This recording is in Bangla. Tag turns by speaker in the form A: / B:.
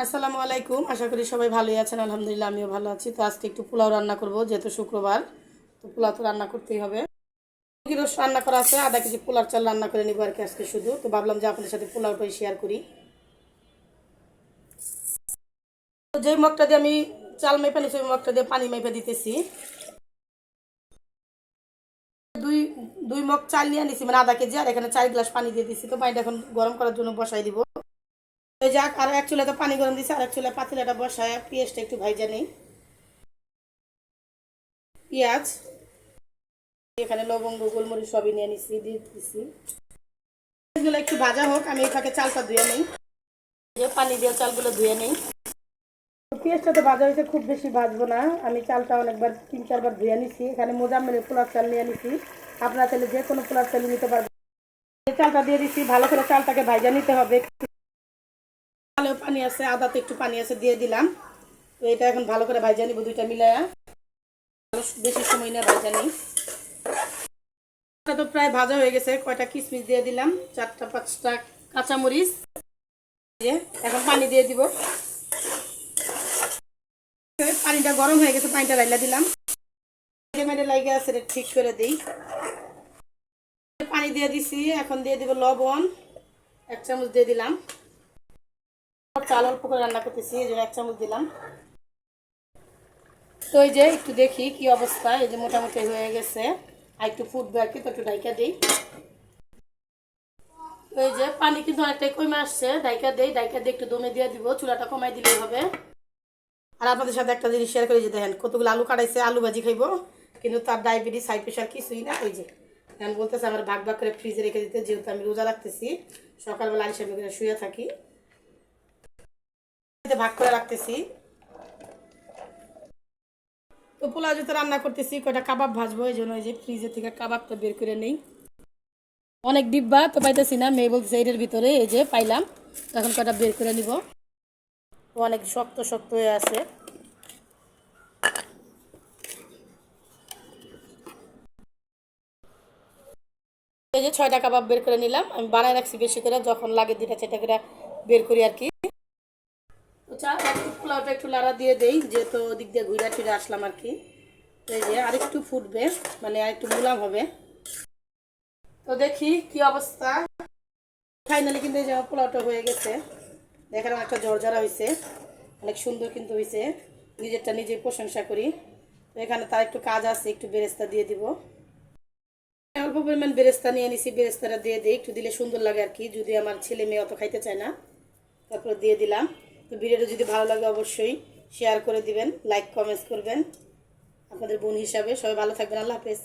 A: আসসালামু আলাইকুম। আশা করি সবাই ভালোই আছেন। আলহামদুলিল্লাহ আমিও ভালো আছি। তো আজকে একটু পোলাও রান্না করব, যেহেতু শুক্রবার। তো পোলাও তো রান্না করতেই হবে। মুরগির রোস্ট রান্না করা আছে, আধা কেজি পোলার চাল রান্না করে নিব আর কি আজকে শুধু। তো ভাবলাম যে আপনাদের সাথে পোলাওটাই শেয়ার করি। তো যেই মগটা দিয়ে আমি চাল মেপে নিচ্ছি, ওই মগটা দিয়ে পানি মেপে দিতেছি। দুই দুই মগ চাল নিয়ে নিছি, মানে আধা কেজি, আর এখানে 4 গ্লাস পানি দিয়ে দিচ্ছি। তো পানিটা এখন গরম করার জন্য বসাই দিব। ওই যাক, আর এক চুলাতে পানি গরম দিছি, আর এক চুলায় পাতিলাটা বসায় পেঁয়াজটা একটু ভাইজা নেই। পেঁয়াজ, এখানে লবঙ্গ গোলমরিচ সবই নিয়ে নিছি, দিয়ে দিচ্ছি। এগুলো একটু ভাজা হোক, আমি এই ফাঁকে চালটা ধুয়ে নিই। যে পানি দিয়ে চালগুলো ধুয়ে নিই। পেঁয়াজটা তো ভাজা হয়েছে, খুব বেশি ভাজবো না। আমি চালটা অনেকবার 3-4 বার ধুয়ে নিছি। এখানে মোজাম্মেলের পোলার চাল নিয়ে নিছি। আপনারা চাইলে যে কোনো পোলার চাল নিতে পারবেন। এই চালটা দিয়ে দিচ্ছি, ভালো করে চালটাকে ভাজা নিতে হবে। চালেও পানি আছে, আদাতে একটু পানি আছে, দিয়ে দিলাম। তো এটা এখন ভালো করে ভাজা নিব, দুইটা মিলায়া। বেশি সময় না ভাজা নিই। তো প্রায় ভাজা হয়ে গেছে। কয়টা কিশমিশ দিয়ে দিলাম, 4-5টা কাঁচামরিচ। এখন পানি দিয়ে দিব। পানিটা গরম হয়ে গেছে, পানিটা রাইলা দিলাম। মেরে লাগে আছে, ঠিক করে দিই। পানি দিয়ে দিছি, এখন দিয়ে দিব লবণ। 1 চামচ দিয়ে দিলাম। চাল অল্প করে রান্না করতেছি, এই জন্য 1 চামচ দিলাম। তো এই যে একটু দেখি কি অবস্থা, এই যে মোটামুটি হয়ে গেছে। আর একটু ফুটবে আর কি, তো একটু ঢাইকা দিই। তো এই যে পানি কিন্তু অনেকটাই কমে আসছে, ঢাইকা দিই। ঢাইকা দিয়ে একটু দমে দিয়ে দিব, চুলাটা কমাই দিলেই হবে। আর আপনাদের সাথে একটা জিনিস শেয়ার করে যে দেখেন কতগুলো আলু কাটাইছে, আলু ভাজি খাইবো। কিন্তু তার ডায়াবেটিস হাই প্রেশার কিছুই না। ওই যে এখন বলতেছে আমার ভাগ ভাগ করে ফ্রিজে রেখে দিতে, যেহেতু আমি রোজা রাখতেছি। সকালবেলা হিসাবে করে শুয়ে থাকি, ভাগ করে রাখতেছি। তো পোলাও যেহেতু রান্না করতেছি, কয়টা কাবাব ভাজবো, এই জন্য এই যে ফ্রিজের থেকে কাবাবটা বের করে নেই। অনেক ডিব্বা তো পাইতেছি না, মেয়ে বলতেছে এটার ভিতরে, এই যে পাইলাম। এখন কয়টা বের করে নিব। অনেক শক্ত শক্ত হয়ে আছে। এই যে 6টা কাবাব বের করে নিলাম। আমি বানায় রাখছি বেশি করে, যখন লাগে 2-4টা করে বের করি আর কি। তো চা একটু পোলাওটা একটু লাড়া দিয়ে দেই, যেহেতু দিক দিয়ে ঘুরে ফিরে আসলাম আর কি। তো এই যে আরেকটু ফুটবে, মানে আরেকটু মুলাম হবে। তো দেখি কি অবস্থা। ফাইনালি কিন্তু এই যে পোলাওটা হয়ে গেছে। দেখেন একটা ঝরঝরা হয়েছে, অনেক সুন্দর কিন্তু হয়েছে। নিজেরটা নিজে প্রশংসা করি। তো এখানে তার একটু কাজ আছে, একটু বেরেস্তা দিয়ে দিব। অল্প পরিমাণ বেরেস্তা নিয়ে নিছি, বেরেস্তাটা দিয়ে দিই, একটু দিলে সুন্দর লাগে আর কি। যদি আমার ছেলে মেয়ে অত খাইতে চায় না, তারপর দিয়ে দিলাম। তো ভিডিওটা যদি ভালো লাগে অবশ্যই শেয়ার করে দিবেন, লাইক কমেন্টস করবেন আপনাদের বোন হিসাবে। সবাই ভালো থাকবেন, আল্লাহ হাফেজ।